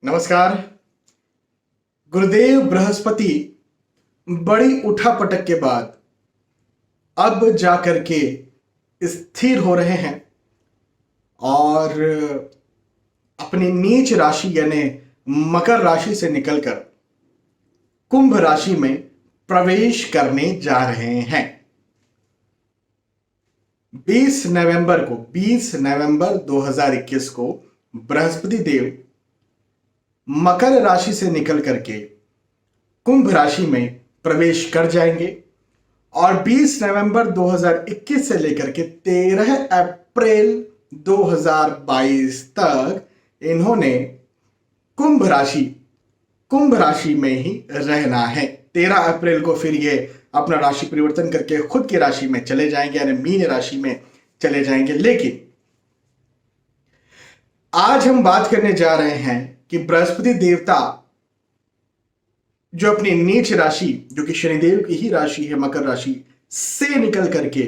नमस्कार। गुरुदेव बृहस्पति बड़ी उठापटक के बाद अब जाकर के स्थिर हो रहे हैं और अपनी नीच राशि यानी मकर राशि से निकलकर कुंभ राशि में प्रवेश करने जा रहे हैं। 20 नवंबर 2021 को बृहस्पति देव मकर राशि से निकल करके कुंभ राशि में प्रवेश कर जाएंगे और 20 नवंबर 2021 से लेकर के 13 अप्रैल 2022 तक इन्होंने कुंभ राशि में ही रहना है। 13 अप्रैल को फिर ये अपना राशि परिवर्तन करके खुद की राशि में चले जाएंगे यानी मीन राशि में चले जाएंगे। लेकिन आज हम बात करने जा रहे हैं कि बृहस्पति देवता जो अपनी नीच राशि जो कि शनिदेव की ही राशि है मकर राशि से निकल करके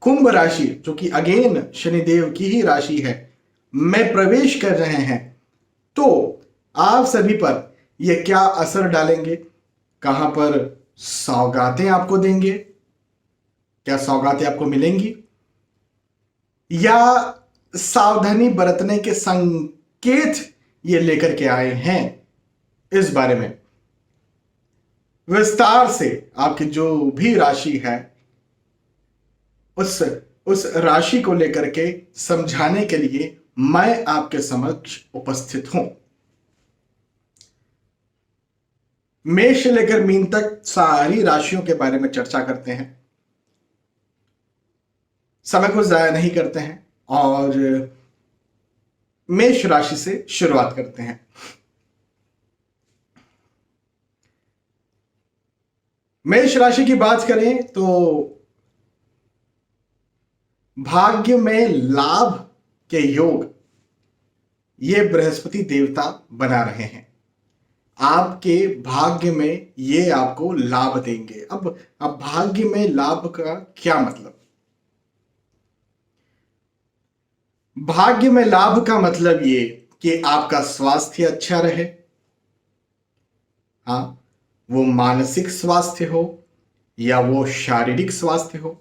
कुंभ राशि जो कि अगेन शनिदेव की ही राशि है में प्रवेश कर रहे हैं, तो आप सभी पर यह क्या असर डालेंगे, कहां पर सौगातें आपको देंगे, क्या सौगातें आपको मिलेंगी या सावधानी बरतने के संकेत ये लेकर के आए हैं, इस बारे में विस्तार से आपकी जो भी राशि है उस राशि को लेकर के समझाने के लिए मैं आपके समक्ष उपस्थित हूं। मेष से लेकर मीन तक सारी राशियों के बारे में चर्चा करते हैं, समय को जाया नहीं करते हैं और मेष राशि से शुरुआत करते हैं। मेष राशि की बात करें तो भाग्य में लाभ के योग ये बृहस्पति देवता बना रहे हैं। आपके भाग्य में ये आपको लाभ देंगे। अब भाग्य में लाभ का क्या मतलब? भाग्य में लाभ का मतलब ये कि आपका स्वास्थ्य अच्छा रहे, हाँ, वो मानसिक स्वास्थ्य हो या वो शारीरिक स्वास्थ्य हो,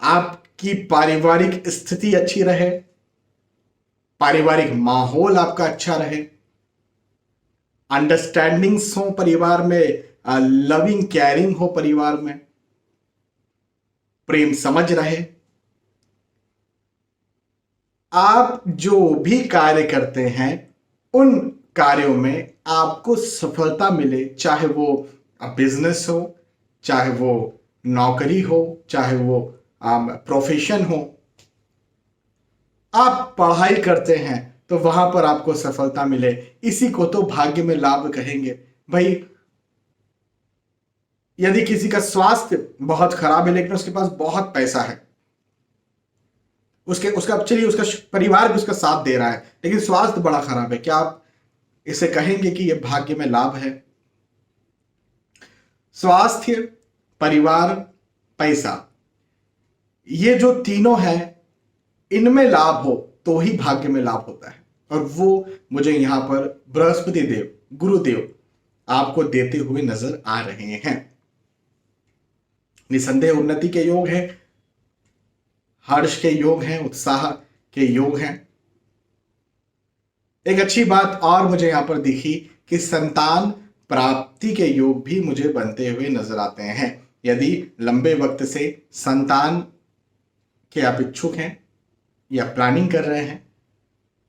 आपकी पारिवारिक स्थिति अच्छी रहे, पारिवारिक माहौल आपका अच्छा रहे, अंडरस्टैंडिंग्स हो परिवार में, लविंग केयरिंग हो परिवार में, प्रेम समझ रहे, आप जो भी कार्य करते हैं उन कार्यों में आपको सफलता मिले, चाहे वो बिजनेस हो, चाहे वो नौकरी हो, चाहे वो प्रोफेशन हो। आप पढ़ाई करते हैं तो वहां पर आपको सफलता मिले, इसी को तो भाग्य में लाभ कहेंगे। भाई यदि किसी का स्वास्थ्य बहुत खराब है लेकिन उसके पास बहुत पैसा है, उसका परिवार भी उसका साथ दे रहा है लेकिन स्वास्थ्य बड़ा खराब है, क्या आप इसे कहेंगे कि यह भाग्य में लाभ है? स्वास्थ्य, परिवार, पैसा, ये जो तीनों हैं इनमें लाभ हो तो ही भाग्य में लाभ होता है और वो मुझे यहां पर बृहस्पति देव गुरुदेव आपको देते हुए नजर आ रहे हैं। निसंदेह उन्नति के योग है, हर्ष के योग हैं, उत्साह के योग हैं। एक अच्छी बात और मुझे यहां पर दिखी कि संतान प्राप्ति के योग भी मुझे बनते हुए नजर आते हैं। यदि लंबे वक्त से संतान के आप इच्छुक हैं या प्लानिंग कर रहे हैं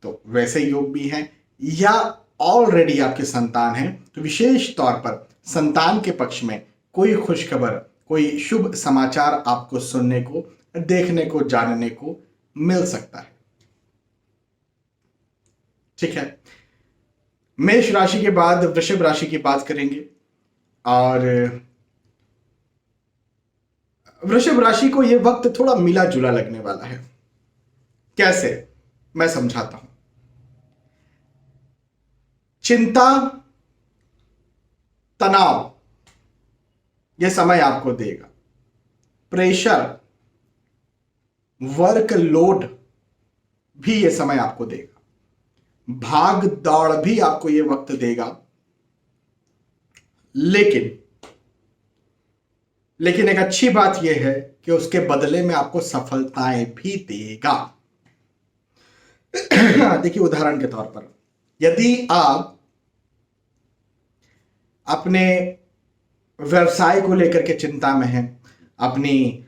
तो वैसे योग भी हैं, या ऑलरेडी आपके संतान हैं तो विशेष तौर पर संतान के पक्ष में कोई खुशखबर, कोई शुभ समाचार आपको सुनने को, देखने को, जानने को मिल सकता है। ठीक है, मेष राशि के बाद वृषभ राशि की बात करेंगे और वृषभ राशि को यह वक्त थोड़ा मिला जुला लगने वाला है। कैसे, मैं समझाता हूं। चिंता, तनाव यह समय आपको देगा, प्रेशर, वर्क लोड भी यह समय आपको देगा। भाग दौड़ भी आपको ये वक्त देगा, लेकिन लेकिन एक अच्छी बात यह है कि उसके बदले में आपको सफलताएं भी देगा। देखिए, उदाहरण के तौर पर यदि आप अपने व्यवसाय को लेकर के चिंता में हैं, अपनी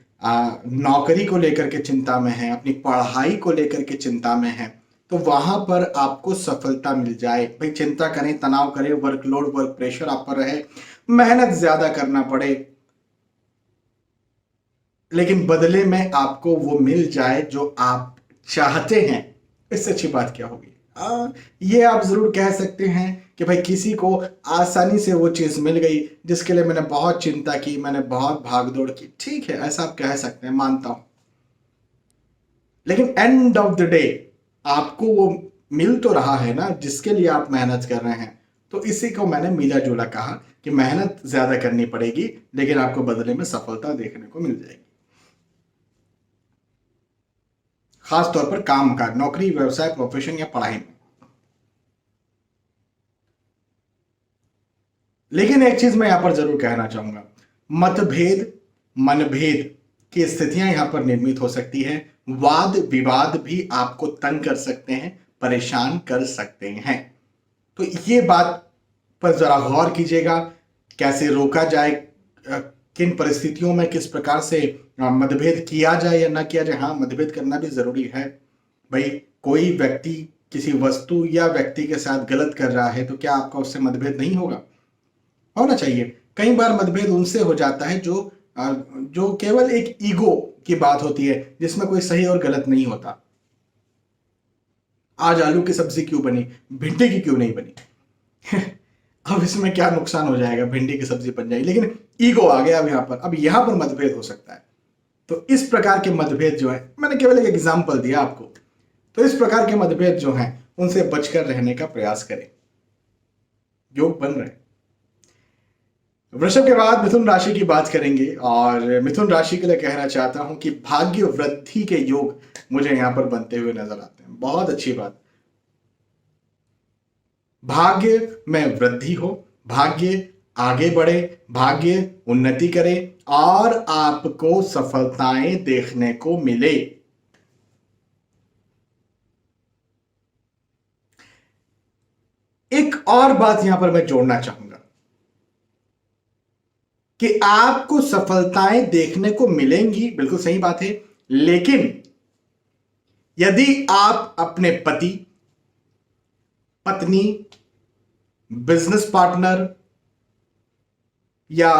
नौकरी को लेकर के चिंता में हैं, अपनी पढ़ाई को लेकर के चिंता में हैं, तो वहां पर आपको सफलता मिल जाए। भाई चिंता करें, तनाव करें, वर्कलोड, वर्क प्रेशर आप पर रहे, मेहनत ज्यादा करना पड़े, लेकिन बदले में आपको वो मिल जाए जो आप चाहते हैं, इससे अच्छी बात क्या होगी। ये आप जरूर कह सकते हैं कि भाई किसी को आसानी से वो चीज मिल गई जिसके लिए मैंने बहुत चिंता की, मैंने बहुत भागदौड़ की। ठीक है, ऐसा आप कह सकते हैं, मानता हूं, लेकिन एंड ऑफ द डे आपको वो मिल तो रहा है ना जिसके लिए आप मेहनत कर रहे हैं। तो इसी को मैंने मिला जुला कहा कि मेहनत ज्यादा करनी पड़ेगी, लेकिन आपको बदले में सफलता देखने को मिल जाएगी। खास तौर पर काम का, नौकरी, व्यवसाय, प्रोफेशन या पढ़ाई में। लेकिन एक चीज मैं यहां पर जरूर कहना चाहूंगा, मतभेद, मनभेद की स्थितियां यहां पर निर्मित हो सकती है। वाद विवाद भी आपको तंग कर सकते हैं, परेशान कर सकते हैं। तो ये बात पर जरा गौर कीजिएगा, कैसे रोका जाए, किन परिस्थितियों में किस प्रकार से मतभेद किया जाए या ना किया जाए। हाँ, मतभेद करना भी जरूरी है। भाई कोई व्यक्ति किसी वस्तु या व्यक्ति के साथ गलत कर रहा है तो क्या आपका उससे मतभेद नहीं होगा? होना चाहिए। कई बार मतभेद उनसे हो जाता है जो केवल एक ईगो की बात होती है, जिसमें कोई सही और गलत नहीं होता। आज आलू की सब्जी क्यों बनी, भिंडी की क्यों नहीं बनी? अब इसमें क्या नुकसान हो जाएगा, भिंडी की सब्जी बन जाएगी, लेकिन ईगो आ गया अब यहां पर। अब यहां पर मतभेद हो सकता है। तो इस प्रकार के मतभेद जो है, मैंने केवल एक एग्जांपल दिया आपको, तो इस प्रकार के मतभेद जो हैं उनसे बचकर रहने का प्रयास करें। योग बन रहे। वृषभ के बाद मिथुन राशि की बात करेंगे, और मिथुन राशि के लिए कहना चाहता हूं कि भाग्य वृद्धि के योग मुझे यहां पर बनते हुए नजर आते हैं। बहुत अच्छी बात, भाग्य में वृद्धि हो, भाग्य आगे बढ़े, भाग्य उन्नति करे और आपको सफलताएं देखने को मिले। एक और बात यहां पर मैं जोड़ना चाहूंगा कि आपको सफलताएं देखने को मिलेंगी, बिल्कुल सही बात है, लेकिन यदि आप अपने पति, पत्नी, बिजनेस पार्टनर या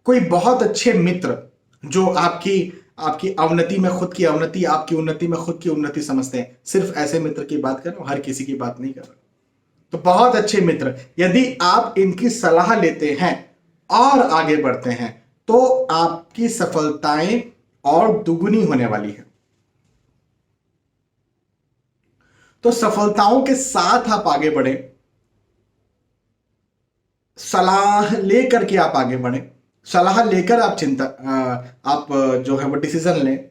कोई बहुत अच्छे मित्र जो आपकी आपकी अवनति में खुद की अवनति, आपकी उन्नति में खुद की उन्नति समझते हैं, सिर्फ ऐसे मित्र की बात कर रहा हूं, हर किसी की बात नहीं कर रहा। तो बहुत अच्छे मित्र, यदि आप इनकी सलाह लेते हैं और आगे बढ़ते हैं तो आपकी सफलताएं और दुगुनी होने वाली है। तो सफलताओं के साथ आप आगे बढ़े, सलाह लेकर के आप आगे बढ़े, सलाह लेकर आप आप जो है वो डिसीजन लें,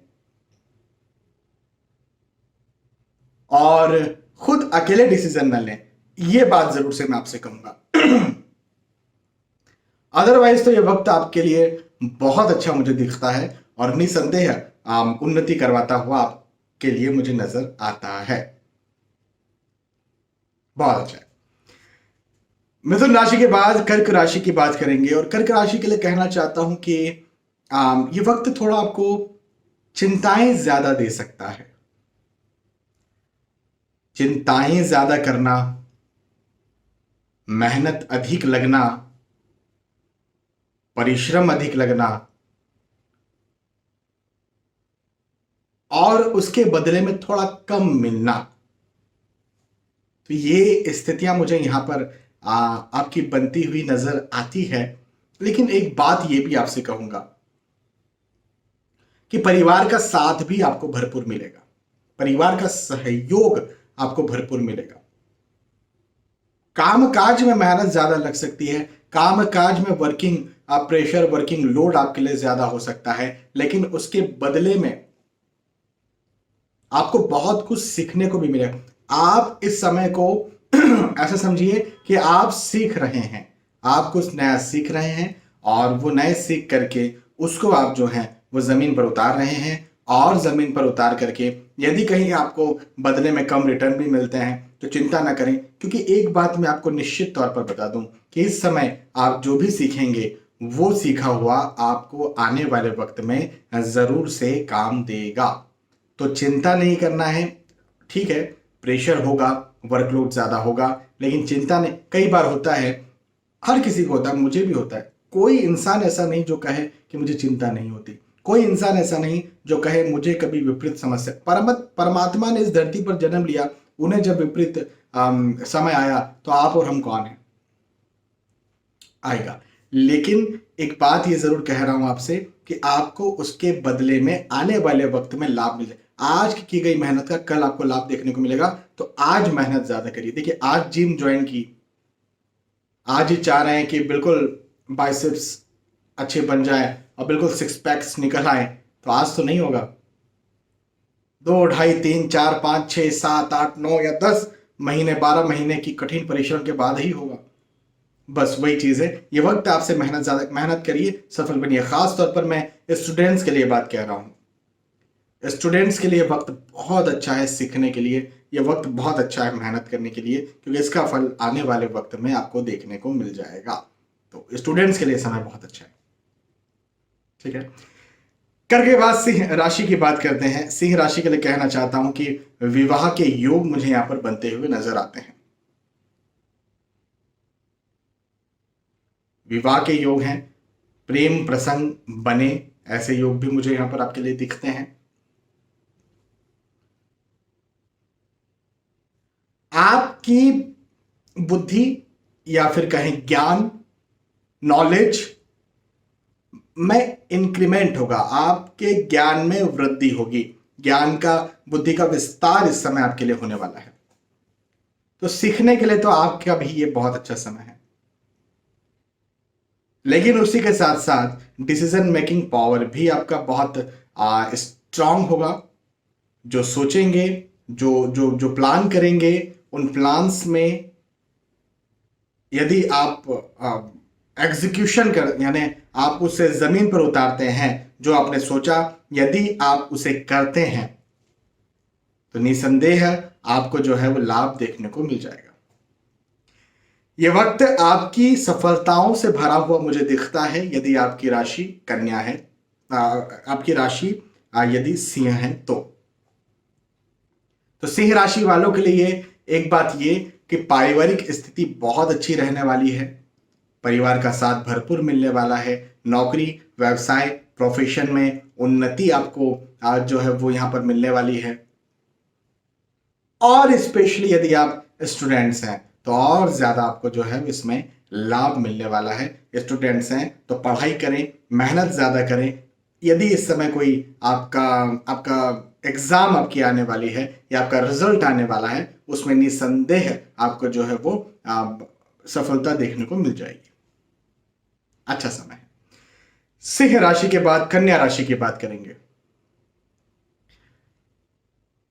और खुद अकेले डिसीजन न लें। ये बात जरूर से मैं आपसे कहूंगा। अदरवाइज तो ये वक्त आपके लिए बहुत अच्छा मुझे दिखता है और निसंदेह उन्नति करवाता हुआ आपके लिए मुझे नजर आता है। बहुत अच्छा है। मिथुन राशि के बाद कर्क राशि की बात करेंगे, और कर्क राशि के लिए कहना चाहता हूं कि ये वक्त थोड़ा आपको चिंताएं ज्यादा दे सकता है। चिंताएं ज्यादा करना, मेहनत अधिक लगना, परिश्रम अधिक लगना, और उसके बदले में थोड़ा कम मिलना, तो ये स्थितियां मुझे यहां पर आपकी बनती हुई नजर आती है। लेकिन एक बात ये भी आपसे कहूंगा कि परिवार का साथ भी आपको भरपूर मिलेगा, परिवार का सहयोग आपको भरपूर मिलेगा। कामकाज में मेहनत ज्यादा लग सकती है, कामकाज में वर्किंग प्रेशर, वर्किंग लोड आपके लिए ज्यादा हो सकता है, लेकिन उसके बदले में आपको बहुत कुछ सीखने को भी मिलेगा। आप इस समय को ऐसा समझिए कि आप सीख रहे हैं, आप कुछ नया सीख रहे हैं और वो नए सीख करके उसको आप जो है वो जमीन पर उतार रहे हैं। और जमीन पर उतार करके यदि कहीं आपको बदले में कम रिटर्न भी मिलते हैं तो चिंता ना करें, क्योंकि एक बात मैं आपको निश्चित तौर पर बता दूं कि इस समय आप जो भी सीखेंगे वो सीखा हुआ आपको आने वाले वक्त में जरूर से काम देगा। तो चिंता नहीं करना है। ठीक है, प्रेशर होगा, वर्कलोड ज्यादा होगा, लेकिन चिंता नहीं। कई बार होता है, हर किसी को होता है, मुझे भी होता है। कोई इंसान ऐसा नहीं जो कहे कि मुझे चिंता नहीं होती। कोई इंसान ऐसा नहीं जो कहे मुझे कभी विपरीत समस्या। परमात्मा ने इस धरती पर जन्म लिया, उन्हें जब विपरीत समय आया तो आप और हम कौन है? आएगा। लेकिन एक बात ये जरूर कह रहा हूं आपसे कि आपको उसके बदले में आने वाले वक्त में लाभ मिले। आज की गई मेहनत का कल आपको लाभ देखने को मिलेगा, तो आज मेहनत ज्यादा करिए। देखिए, आज जिम ज्वाइन की, आज ही चाह रहे हैं कि बिल्कुल बाइसेप्स अच्छे बन जाए और बिल्कुल सिक्स पैक्स निकल आए, तो आज तो नहीं होगा। 2, 2.5, 3, 4, 5, 6, 7, 8, 9 या 10 महीने, 12 महीने की कठिन परिश्रम के बाद ही होगा। बस वही चीज है, ये वक्त आपसे मेहनत करिए, सफल बनिए। खास तौर पर मैं स्टूडेंट्स के लिए बात कह रहा हूं। स्टूडेंट्स के लिए वक्त बहुत अच्छा है सीखने के लिए, ये वक्त बहुत अच्छा है मेहनत करने के लिए, क्योंकि इसका फल आने वाले वक्त में आपको देखने को मिल जाएगा। तो स्टूडेंट्स के लिए समय बहुत अच्छा है। ठीक है, करके बाद सिंह राशि की बात करते हैं। सिंह राशि के लिए कहना चाहता हूं कि विवाह के योग मुझे यहां पर बनते हुए नजर आते हैं। विवाह के योग हैं, प्रेम प्रसंग बने, ऐसे योग भी मुझे यहां पर आपके लिए दिखते हैं। आपकी बुद्धि या फिर कहें ज्ञान, नॉलेज में इंक्रीमेंट होगा, आपके ज्ञान में वृद्धि होगी। ज्ञान का, बुद्धि का विस्तार इस समय आपके लिए होने वाला है। तो सीखने के लिए तो आपका भी ये बहुत अच्छा समय है। लेकिन उसी के साथ साथ डिसीजन मेकिंग पावर भी आपका बहुत स्ट्रांग होगा। जो सोचेंगे, जो जो जो प्लान करेंगे, उन प्लान्स में यदि आप एग्जीक्यूशन कर, यानी आप उसे जमीन पर उतारते हैं, जो आपने सोचा यदि आप उसे करते हैं तो निसंदेह आपको जो है वो लाभ देखने को मिल जाएगा। ये वक्त आपकी सफलताओं से भरा हुआ मुझे दिखता है, यदि आपकी राशि कन्या है, आपकी राशि यदि सिंह है तो सिंह राशि वालों के लिए एक बात ये कि पारिवारिक स्थिति बहुत अच्छी रहने वाली है। परिवार का साथ भरपूर मिलने वाला है। नौकरी, व्यवसाय, प्रोफेशन में उन्नति आपको आज जो है वो यहां पर मिलने वाली है। और स्पेशली यदि आप स्टूडेंट्स हैं तो और ज्यादा आपको जो है इसमें लाभ मिलने वाला है। स्टूडेंट्स हैं तो पढ़ाई करें, मेहनत ज्यादा करें। यदि इस समय कोई आपका आपका एग्जाम आपकी आने वाली है या आपका रिजल्ट आने वाला है, उसमें निसंदेह आपको जो है वो सफलता देखने को मिल जाएगी। अच्छा समय है। सिंह राशि के बाद कन्या राशि की बात करेंगे।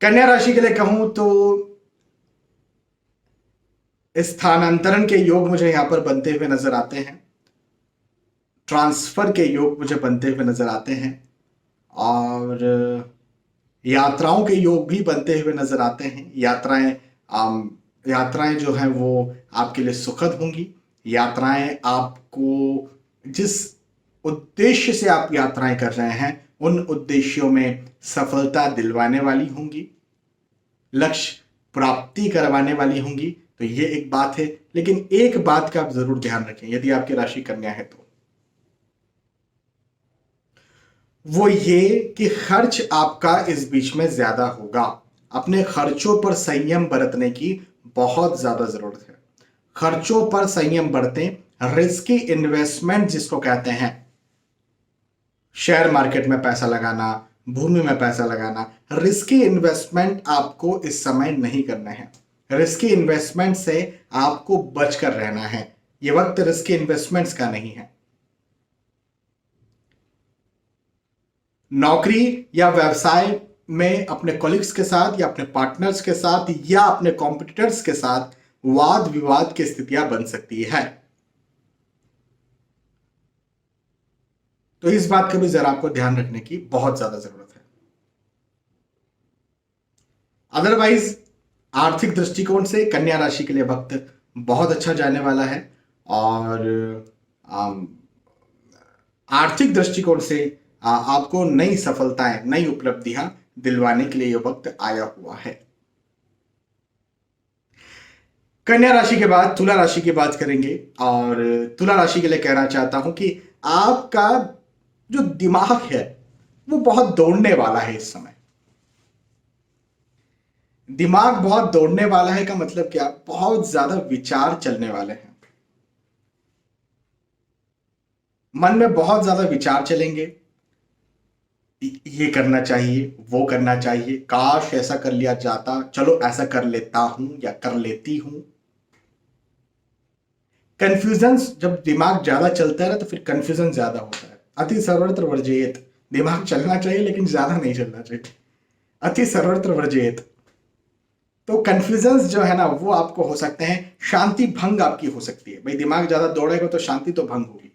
कन्या राशि के लिए कहूं तो स्थानांतरण के योग मुझे यहां पर बनते हुए नजर आते हैं। ट्रांसफर के योग मुझे बनते हुए नजर आते हैं और यात्राओं के योग भी बनते हुए नजर आते हैं। यात्राएं जो हैं वो आपके लिए सुखद होंगी। यात्राएं आपको जिस उद्देश्य से आप यात्राएं कर रहे हैं उन उद्देश्यों में सफलता दिलवाने वाली होंगी, लक्ष्य प्राप्ति करवाने वाली होंगी। तो ये एक बात है। लेकिन एक बात का आप जरूर ध्यान रखें, यदि आपकी राशि कन्या है तो वो ये कि खर्च आपका इस बीच में ज्यादा होगा। अपने खर्चों पर संयम बरतने की बहुत ज्यादा जरूरत है। खर्चों पर संयम बरतें। रिस्की इन्वेस्टमेंट जिसको कहते हैं, शेयर मार्केट में पैसा लगाना, भूमि में पैसा लगाना, रिस्की इन्वेस्टमेंट आपको इस समय नहीं करना है। रिस्की इन्वेस्टमेंट से आपको बचकर रहना है। यह वक्त रिस्की इन्वेस्टमेंट्स का नहीं है। नौकरी या व्यवसाय में अपने कॉलिग्स के साथ या अपने पार्टनर्स के साथ या अपने कॉम्पिटिटर्स के साथ वाद विवाद की स्थितियां बन सकती है। तो इस बात का भी जरा आपको ध्यान रखने की बहुत ज्यादा जरूरत है। अदरवाइज आर्थिक दृष्टिकोण से कन्या राशि के लिए वक्त बहुत अच्छा जाने वाला है, और आम, आर्थिक दृष्टिकोण से आपको नई सफलताएं, नई उपलब्धियां दिलवाने के लिए यह वक्त आया हुआ है। कन्या राशि के बाद तुला राशि की बात करेंगे, और तुला राशि के लिए कहना चाहता हूं कि आपका जो दिमाग है वो बहुत दौड़ने वाला है इस समय। दिमाग बहुत दौड़ने वाला है का मतलब क्या? बहुत ज्यादा विचार चलने वाले हैं, मन में बहुत ज्यादा विचार चलेंगे। ये करना चाहिए, वो करना चाहिए, काश ऐसा कर लिया जाता, चलो ऐसा कर लेता हूं या कर लेती हूं। कंफ्यूजन, जब दिमाग ज्यादा चलता है ना तो फिर कंफ्यूजन ज्यादा होता है। अति सर्वत्र वर्जेत, दिमाग चलना चाहिए लेकिन ज्यादा नहीं चलना चाहिए। अति सर्वत्र वर्जेत। तो कंफ्यूजन जो है ना वो आपको हो सकते हैं, शांति भंग आपकी हो सकती है। भाई दिमाग ज्यादा दौड़ेगा तो शांति तो भंग होगी।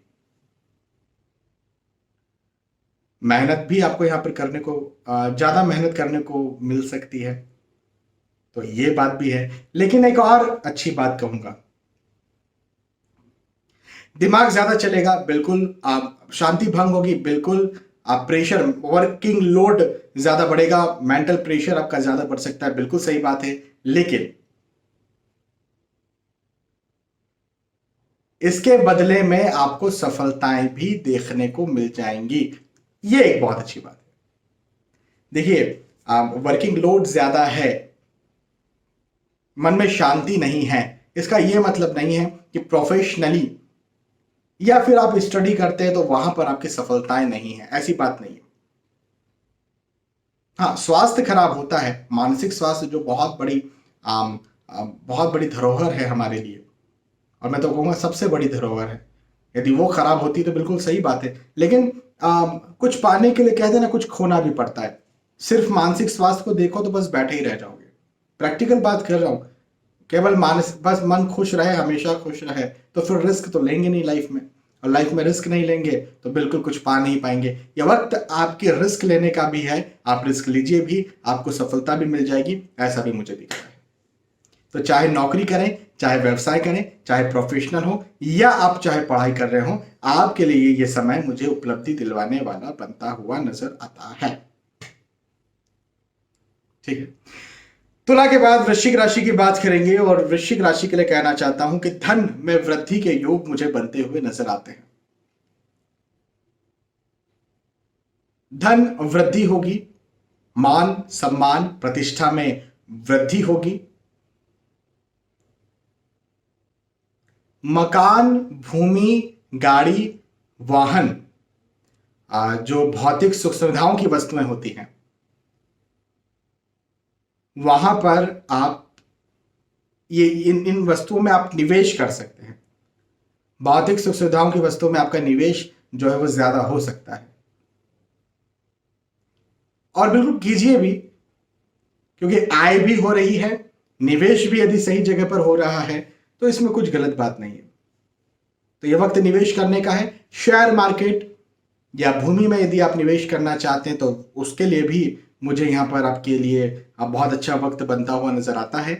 मेहनत भी आपको यहां पर करने को, ज्यादा मेहनत करने को मिल सकती है, तो ये बात भी है। लेकिन एक और अच्छी बात कहूंगा, दिमाग ज्यादा चलेगा बिल्कुल, आप शांति भंग होगी बिल्कुल, आप प्रेशर, वर्किंग लोड ज्यादा बढ़ेगा, मेंटल प्रेशर आपका ज्यादा बढ़ सकता है, बिल्कुल सही बात है। लेकिन इसके बदले में आपको सफलताएं भी देखने को मिल जाएंगी, ये एक बहुत अच्छी बात है। देखिए, वर्किंग लोड ज्यादा है, मन में शांति नहीं है, इसका यह मतलब नहीं है कि प्रोफेशनली या फिर आप स्टडी करते हैं तो वहां पर आपकी सफलताएं नहीं है, ऐसी बात नहीं है। हाँ, स्वास्थ्य खराब होता है, मानसिक स्वास्थ्य जो बहुत बड़ी बहुत बड़ी धरोहर है हमारे लिए, और मैं तो कहूँगा सबसे बड़ी धरोहर है। यदि वो खराब होती तो बिल्कुल सही बात है, लेकिन कुछ पाने के लिए कहते हैं ना, कुछ खोना भी पड़ता है। सिर्फ मानसिक स्वास्थ्य को देखो तो बस बैठे ही रह जाओगे। प्रैक्टिकल बात कर रहा हूँ, केवल मानस बस मन खुश रहे, हमेशा खुश रहे, तो फिर रिस्क तो लेंगे नहीं लाइफ में, और लाइफ में रिस्क नहीं लेंगे तो बिल्कुल कुछ पा नहीं पाएंगे। यह वक्त आपके रिस्क लेने का भी है, आप रिस्क लीजिए भी, आपको सफलता भी मिल जाएगी, ऐसा भी मुझे दिख रहा है। तो चाहे नौकरी करें, चाहे व्यवसाय करें, चाहे प्रोफेशनल हो, या आप चाहे पढ़ाई कर रहे हो, आपके लिए ये समय मुझे उपलब्धि दिलवाने वाला बनता हुआ नजर आता है। ठीक है, तुला के बाद वृश्चिक राशि की बात करेंगे, और वृश्चिक राशि के लिए कहना चाहता हूं कि धन में वृद्धि के योग मुझे बनते हुए नजर आते हैं। धन वृद्धि होगी, मान सम्मान प्रतिष्ठा में वृद्धि होगी, मकान, भूमि, गाड़ी, वाहन, जो भौतिक सुख सुविधाओं की वस्तुएं होती हैं, वहां पर आप ये इन वस्तुओं में आप निवेश कर सकते हैं। भौतिक सुख सुविधाओं की वस्तुओं में आपका निवेश जो है वो ज्यादा हो सकता है, और बिल्कुल कीजिए भी, क्योंकि आय भी हो रही है, निवेश भी यदि सही जगह पर हो रहा है तो इसमें कुछ गलत बात नहीं है। तो यह वक्त निवेश करने का है। शेयर मार्केट या भूमि में यदि आप निवेश करना चाहते हैं तो उसके लिए भी मुझे यहां पर आपके लिए बहुत अच्छा वक्त बनता हुआ नजर आता है।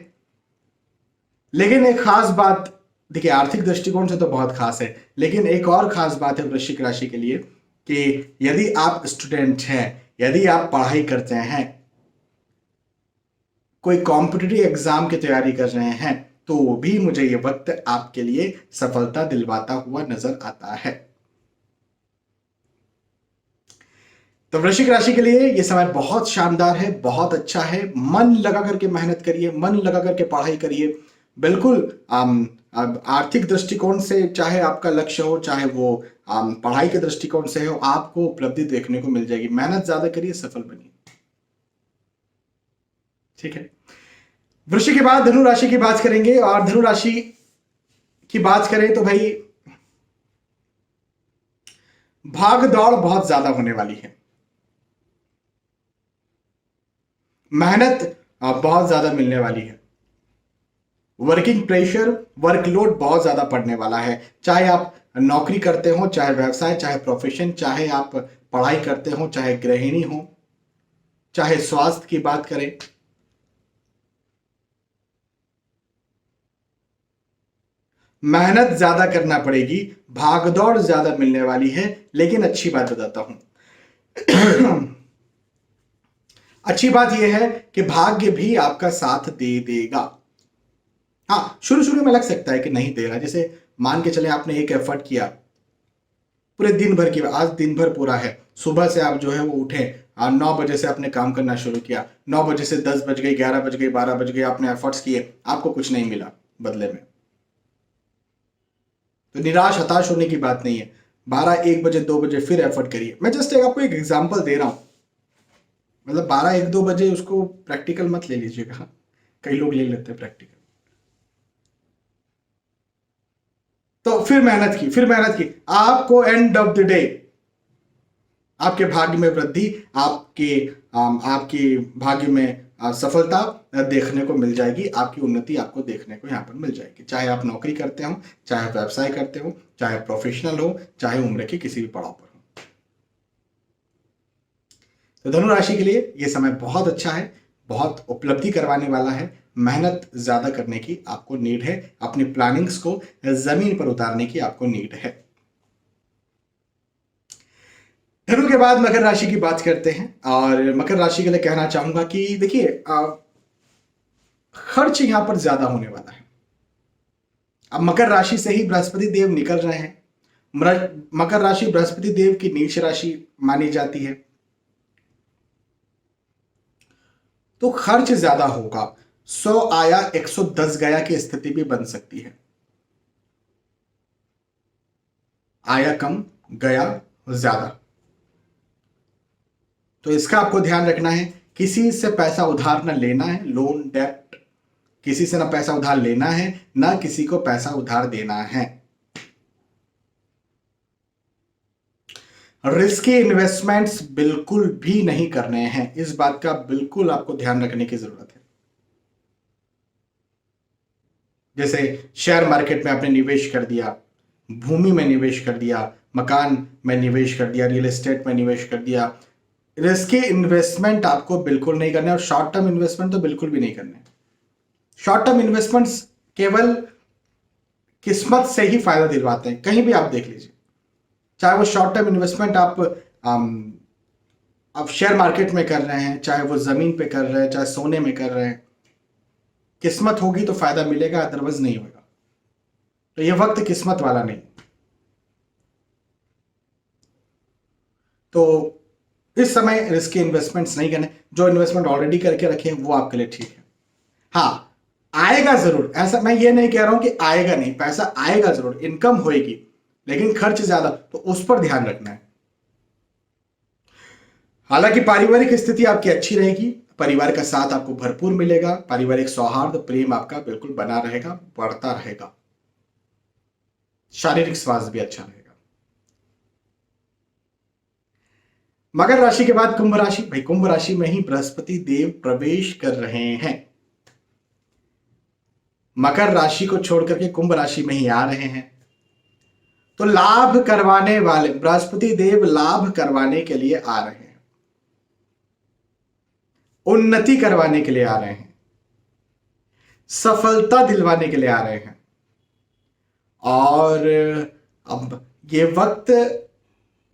लेकिन एक खास बात, देखिए आर्थिक दृष्टिकोण से तो बहुत खास है, लेकिन एक और खास बात है वृश्चिक राशि के लिए कि यदि आप स्टूडेंट हैं, यदि आप पढ़ाई करते हैं, कोई कॉम्पिटिटिव एग्जाम की तैयारी कर रहे हैं, तो भी मुझे यह वक्त आपके लिए सफलता दिलवाता हुआ नजर आता है। तो वृश्चिक राशि के लिए यह समय बहुत शानदार है, बहुत अच्छा है। मन लगा करके मेहनत करिए, मन लगा करके पढ़ाई करिए। बिल्कुल आर्थिक दृष्टिकोण से चाहे आपका लक्ष्य हो, चाहे वो पढ़ाई के दृष्टिकोण से हो, आपको उपलब्धि देखने को मिल जाएगी। मेहनत ज्यादा करिए, सफल बनिए। ठीक है, वृश्चिक के बाद धनु राशि की बात करेंगे, और धनु राशि की बात करें तो भाई भाग दौड़ बहुत ज्यादा होने वाली है, मेहनत बहुत ज्यादा मिलने वाली है। वर्किंग प्रेशर, वर्कलोड बहुत ज्यादा पड़ने वाला है। चाहे आप नौकरी करते हो, चाहे व्यवसाय, चाहे प्रोफेशन, चाहे आप पढ़ाई करते हो, चाहे गृहिणी हो, चाहे स्वास्थ्य की बात करें, मेहनत ज्यादा करना पड़ेगी, भागदौड़ ज्यादा मिलने वाली है। लेकिन अच्छी बात बताता हूं अच्छी बात यह है कि भाग्य भी आपका साथ दे देगा। हाँ, शुरू शुरू में लग सकता है कि नहीं दे रहा। जैसे मान के चले आपने एक एफर्ट किया, पूरे दिन भर की, आज दिन भर पूरा है, सुबह से आप जो है वो उठे, 9 बजे से आपने काम करना शुरू किया, 9 बजे से 10 बज गई, 11 बज गई, 12 बज गई, आपने एफर्ट्स किए, आपको कुछ नहीं मिला बदले में, तो निराश हताश होने की बात नहीं है। 12, 1 बजे, 2 बजे फिर एफर्ट करिए। मैं जस्ट आपको एक एग्जांपल दे रहा हूं, मतलब 12, 1, 2 बजे उसको प्रैक्टिकल मत ले लीजिएगा, कई लोग ले लेते हैं प्रैक्टिकल। तो फिर मेहनत की, फिर मेहनत की, आपको एंड ऑफ द डे आपके भाग्य में वृद्धि, आपके भाग्य में सफलता देखने को मिल जाएगी, आपकी उन्नति आपको देखने को यहां पर मिल जाएगी। चाहे आप नौकरी करते हो, चाहे व्यवसाय करते हो, चाहे प्रोफेशनल हो, चाहे उम्र के किसी भी पड़ाव पर हो। तो धनु राशि के लिए यह समय बहुत अच्छा है, बहुत उपलब्धि करवाने वाला है। मेहनत ज्यादा करने की आपको नीड है, अपनी प्लानिंग्स को जमीन पर उतारने की आपको नीड है। धनु के बाद मकर राशि की बात करते हैं, और मकर राशि के लिए कहना चाहूंगा कि देखिए, खर्च यहां पर ज्यादा होने वाला है। अब मकर राशि से ही बृहस्पति देव निकल रहे हैं। मकर राशि बृहस्पति देव की नीच राशि मानी जाती है, तो खर्च ज्यादा होगा। 100 आया 110 गया की स्थिति भी बन सकती है। आया कम, गया ज्यादा, तो इसका आपको ध्यान रखना है। किसी से पैसा उधार ना लेना है, लोन डेप्ट, किसी से ना पैसा उधार लेना है, ना किसी को पैसा उधार देना है। रिस्की इन्वेस्टमेंट्स बिल्कुल भी नहीं करने हैं, इस बात का बिल्कुल आपको ध्यान रखने की जरूरत है। जैसे शेयर मार्केट में आपने निवेश कर दिया, भूमि में निवेश कर दिया, मकान में निवेश कर दिया, रियल एस्टेट में निवेश कर दिया, रिस्की इन्वेस्टमेंट आपको बिल्कुल नहीं करने, और शॉर्ट टर्म इन्वेस्टमेंट तो बिल्कुल भी नहीं करने। शॉर्ट टर्म इन्वेस्टमेंट्स केवल किस्मत से ही फायदा दिलवाते हैं, कहीं भी आप देख लीजिए। चाहे वो शॉर्ट टर्म इन्वेस्टमेंट आप शेयर मार्केट में कर रहे हैं, चाहे वो जमीन पे कर रहे हैं, चाहे सोने में कर रहे हैं, किस्मत होगी तो फायदा मिलेगा, अदरवाइज नहीं होगा। तो ये वक्त किस्मत वाला नहीं। तो इस समय रिस्की इन्वेस्टमेंट्स नहीं करने, जो इन्वेस्टमेंट ऑलरेडी करके रखे हैं वो आपके लिए ठीक है। हाँ, आएगा जरूर, ऐसा मैं ये नहीं कह रहा हूं कि आएगा नहीं, पैसा आएगा जरूर, इनकम होएगी, लेकिन खर्च ज्यादा, तो उस पर ध्यान रखना है। हालांकि पारिवारिक स्थिति आपकी अच्छी रहेगी, परिवार का साथ आपको भरपूर मिलेगा, पारिवारिक सौहार्द प्रेम आपका बिल्कुल बना रहेगा, बढ़ता रहेगा, शारीरिक स्वास्थ्य भी अच्छा रहेगा। मकर राशि के बाद कुंभ राशि, भाई कुंभ राशि में ही बृहस्पति देव प्रवेश कर रहे हैं। मकर राशि को छोड़कर के कुंभ राशि में ही आ रहे हैं, तो लाभ करवाने वाले बृहस्पति देव लाभ करवाने के लिए आ रहे हैं, उन्नति करवाने के लिए आ रहे हैं, सफलता दिलवाने के लिए आ रहे हैं। और अब ये वक्त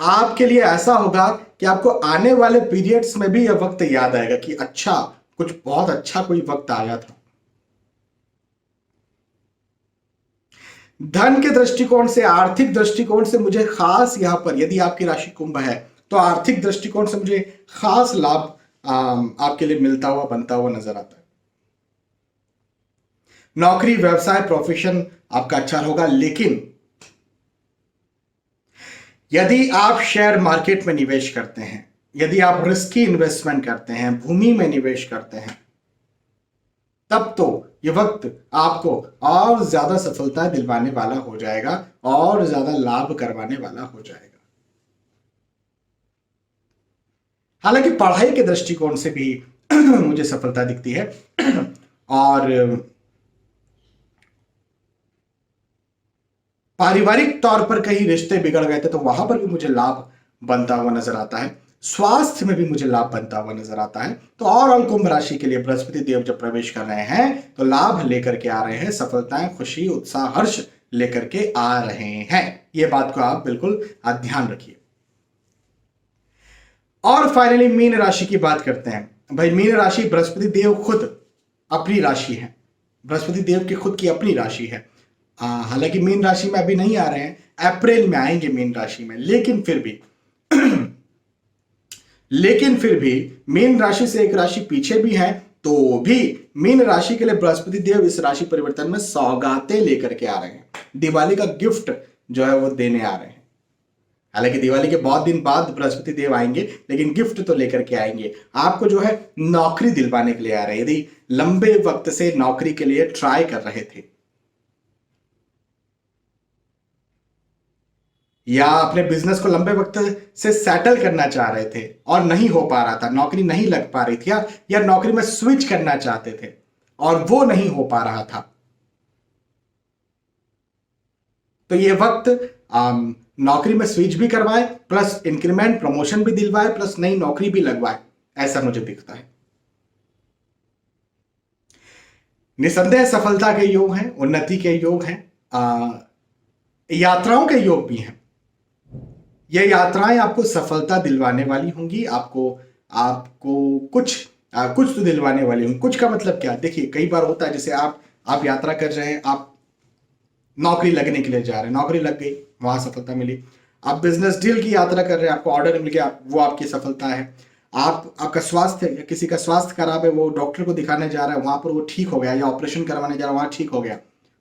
आपके लिए ऐसा होगा कि आपको आने वाले पीरियड्स में भी यह वक्त याद आएगा कि अच्छा, कुछ बहुत अच्छा कोई वक्त आया था। धन के दृष्टिकोण से, आर्थिक दृष्टिकोण से मुझे खास यहां पर, यदि आपकी राशि कुंभ है तो आर्थिक दृष्टिकोण से मुझे खास लाभ आपके लिए मिलता हुआ, बनता हुआ नजर आता है। नौकरी, व्यवसाय, प्रोफेशन आपका अच्छा होगा, लेकिन यदि आप शेयर मार्केट में निवेश करते हैं, यदि आप रिस्की इन्वेस्टमेंट करते हैं, भूमि में निवेश करते हैं, तब तो ये वक्त आपको और ज्यादा सफलता दिलवाने वाला हो जाएगा, और ज्यादा लाभ करवाने वाला हो जाएगा। हालांकि पढ़ाई के दृष्टिकोण से भी मुझे सफलता दिखती है, और पारिवारिक तौर पर कहीं रिश्ते बिगड़ गए थे तो वहां पर भी मुझे लाभ बनता हुआ नजर आता है। स्वास्थ्य में भी मुझे लाभ बनता हुआ नजर आता है। तो ओवरऑल कुंभ राशि के लिए बृहस्पति देव जब प्रवेश कर रहे हैं तो लाभ लेकर के आ रहे हैं, सफलताएं, खुशी, उत्साह, हर्ष लेकर के आ रहे हैं। यह बात को आप बिल्कुल ध्यान रखिए। और फाइनली मीन राशि की बात करते हैं। भाई मीन राशि बृहस्पति देव खुद अपनी राशि है, बृहस्पति देव की खुद की अपनी राशि है। हालांकि मीन राशि में अभी नहीं आ रहे हैं, अप्रैल में आएंगे मीन राशि में, लेकिन फिर भी मीन राशि से एक राशि पीछे भी है, तो भी मीन राशि के लिए बृहस्पति देव इस राशि परिवर्तन में सौगातें लेकर के आ रहे हैं, दिवाली का गिफ्ट जो है वो देने आ रहे हैं। हालांकि दिवाली के बहुत दिन बाद बृहस्पति देव आएंगे, लेकिन गिफ्ट तो लेकर के आएंगे। आपको जो है नौकरी दिलवाने के लिए आ रहे हैं। यदि लंबे वक्त से नौकरी के लिए ट्राई कर रहे थे या अपने बिजनेस को लंबे वक्त से सेटल करना चाह रहे थे और नहीं हो पा रहा था, नौकरी नहीं लग पा रही थी, या नौकरी में स्विच करना चाहते थे और वो नहीं हो पा रहा था, तो ये वक्त नौकरी में स्विच भी करवाए, प्लस इंक्रीमेंट प्रमोशन भी दिलवाए, प्लस नई नौकरी भी लगवाए, ऐसा मुझे दिखता है। निसंदेह सफलता के योग हैं, उन्नति के योग हैं, यात्राओं के योग भी हैं। ये यात्राएं आपको सफलता दिलवाने वाली होंगी, आपको कुछ तो दिलवाने वाली होंगी। कुछ का मतलब क्या, देखिए कई बार होता है, जैसे आप यात्रा कर रहे हैं, आप नौकरी लगने के लिए जा रहे हैं, नौकरी लग गई, वहां सफलता मिली। आप बिजनेस डील की यात्रा कर रहे हैं, आपको ऑर्डर मिल गया, वो आपकी सफलता है। आपका स्वास्थ्य, किसी का स्वास्थ्य खराब है, वो डॉक्टर को दिखाने जा रहा है, वहां पर वो ठीक हो गया, या ऑपरेशन करवाने जा रहा है, वहां ठीक हो गया,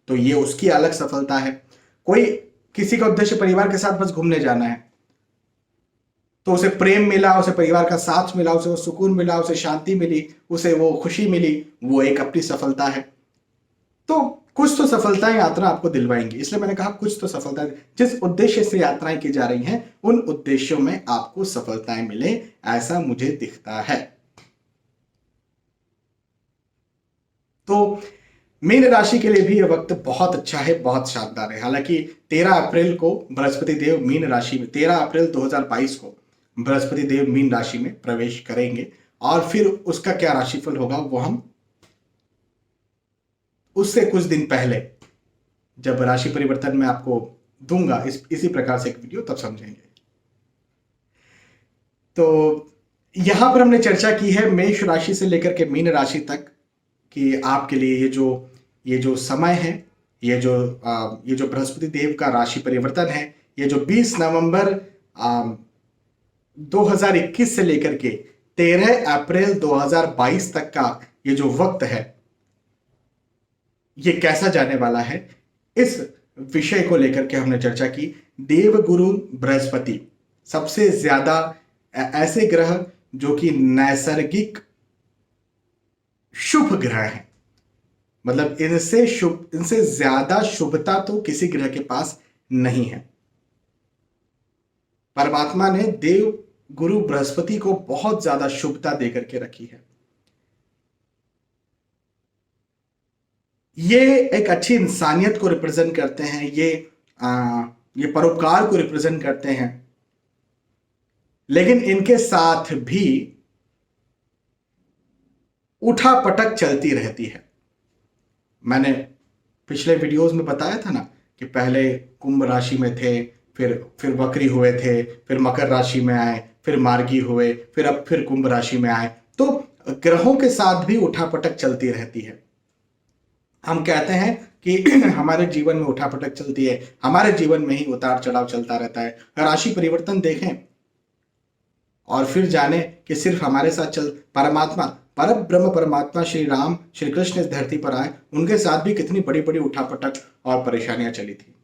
तो ये उसकी अलग सफलता है। कोई किसी का उद्देश्य परिवार के साथ बस घूमने जाना है, तो उसे प्रेम मिला, उसे परिवार का साथ मिला, उसे वो सुकून मिला, उसे शांति मिली, उसे वो खुशी मिली, वो एक अपनी सफलता है। तो कुछ तो सफलताएं यात्रा आपको दिलवाएंगी, इसलिए मैंने कहा कुछ तो सफलताएं, जिस उद्देश्य से यात्राएं की जा रही हैं उन उद्देश्यों में आपको सफलताएं मिले, ऐसा मुझे दिखता है। तो मीन राशि के लिए भी यह वक्त बहुत अच्छा है, बहुत शानदार है। हालांकि 13 अप्रैल को बृहस्पति देव मीन राशि में, 13 अप्रैल 2022 को बृहस्पति देव मीन राशि में प्रवेश करेंगे, और फिर उसका क्या राशिफल होगा वो हम उससे कुछ दिन पहले जब राशि परिवर्तन में आपको दूंगा इसी प्रकार से एक वीडियो, तब समझेंगे। तो यहां पर हमने चर्चा की है मेष राशि से लेकर के मीन राशि तक कि आपके लिए ये जो समय है, ये जो बृहस्पति देव का राशि परिवर्तन है, ये जो 20 नवंबर 2021 से लेकर के 13 अप्रैल 2022 तक का ये जो वक्त है, ये कैसा जाने वाला है, इस विषय को लेकर के हमने चर्चा की। देवगुरु बृहस्पति सबसे ज्यादा ऐसे ग्रह जो कि नैसर्गिक शुभ ग्रह हैं, मतलब इनसे ज्यादा शुभता तो किसी ग्रह के पास नहीं है। परमात्मा ने देव गुरु बृहस्पति को बहुत ज्यादा शुभता देकर के रखी है। ये एक अच्छी इंसानियत को रिप्रेजेंट करते हैं, ये परोपकार को रिप्रेजेंट करते हैं, लेकिन इनके साथ भी उठापटक चलती रहती है। मैंने पिछले वीडियोस में बताया था ना कि पहले कुंभ राशि में थे, फिर वक्री हुए थे, फिर मकर राशि में आए, फिर मार्गी हुए, फिर कुंभ राशि में आए। तो ग्रहों के साथ भी उठापटक चलती रहती है। हम कहते हैं कि हमारे जीवन में उठापटक चलती है, हमारे जीवन में ही उतार चढ़ाव चलता रहता है। राशि परिवर्तन देखें और फिर जाने कि सिर्फ हमारे साथ परमात्मा, पर ब्रह्म परमात्मा श्री राम श्री कृष्ण इस धरती पर आए, उनके साथ भी कितनी बड़ी बड़ी उठापटक और परेशानियां चली थी।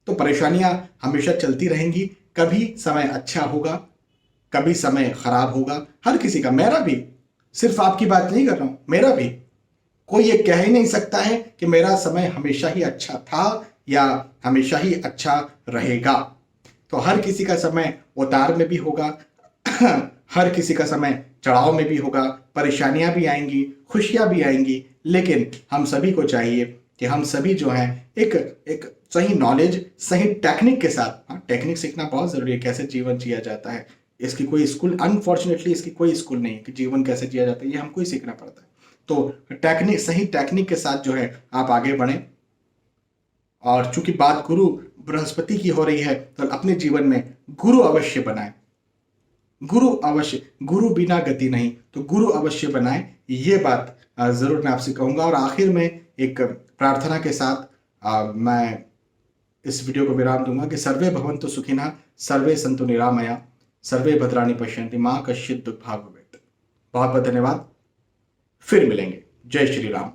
तो परेशानियां हमेशा चलती रहेंगी, कभी समय अच्छा होगा, कभी समय खराब होगा, हर किसी का, मेरा भी, सिर्फ आपकी बात नहीं कर रहा हूं, मेरा भी। कोई ये कह ही नहीं सकता है कि मेरा समय हमेशा ही अच्छा था या हमेशा ही अच्छा रहेगा। तो हर किसी का समय उतार में भी होगा, हर किसी का समय चढ़ाव में भी होगा, परेशानियां भी आएंगी, खुशियां भी आएंगी, लेकिन हम सभी को चाहिए कि हम सभी जो हैं एक एक सही नॉलेज, सही टेक्निक के साथ, हाँ टेक्निक सीखना बहुत ज़रूरी है, कैसे जीवन जिया जाता है। इसकी कोई स्कूल, अनफॉर्चुनेटली इसकी कोई स्कूल नहीं है कि जीवन कैसे जिया जाता है, ये हमको ही सीखना पड़ता है। तो टेक्निक, सही टेक्निक के साथ जो है आप आगे बढ़ें। और चूंकि बात गुरु बृहस्पति की हो रही है, तो अपने जीवन में गुरु अवश्य बनाएं। गुरु अवश्य, गुरु बिना गति नहीं, तो गुरु अवश्य बनाएं, ये बात जरूर मैं आपसे कहूंगा। और आखिर में एक प्रार्थना के साथ मैं इस वीडियो को विराम दूंगा कि सर्वे भवन्तु सुखिनः, सर्वे सन्तु निरामया, सर्वे भद्राणि पश्यन्ति, मां कश्चित् दुःखभाग् भवेत्। बहुत बहुत धन्यवाद, फिर मिलेंगे। जय श्री राम।